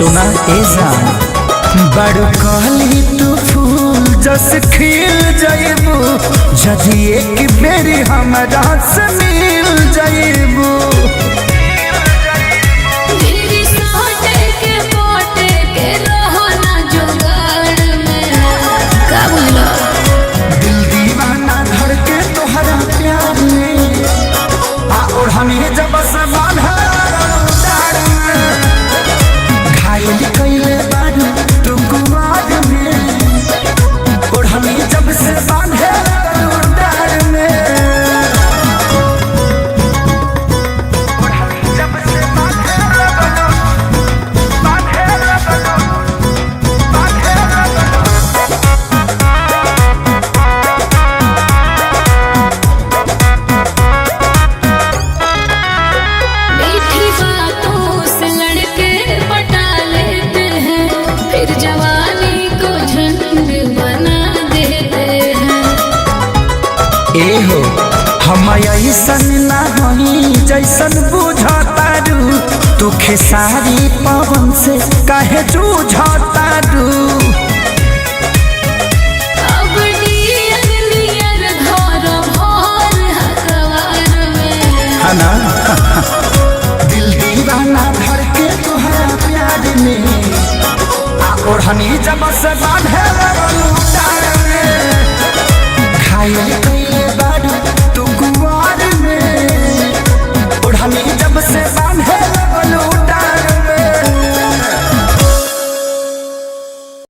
सुना ए जान बड़ कहली तू फूल जस खिल जाइबू जदि एक बेरी हमरा से मिल जाइबू। दिल दीवाना धर के तोहरा प्यार में और हमें जब से बांधा घायल कैले बारू तू कुमार में और हमें जब से बांधे डार में ए हो हम ऐसन ना हई जैसन बुझतारू तू खेसारी पवन से काहे जूझतारू। दिल दीवाना धर के तोहरा प्यार में और हनी जब से बांधे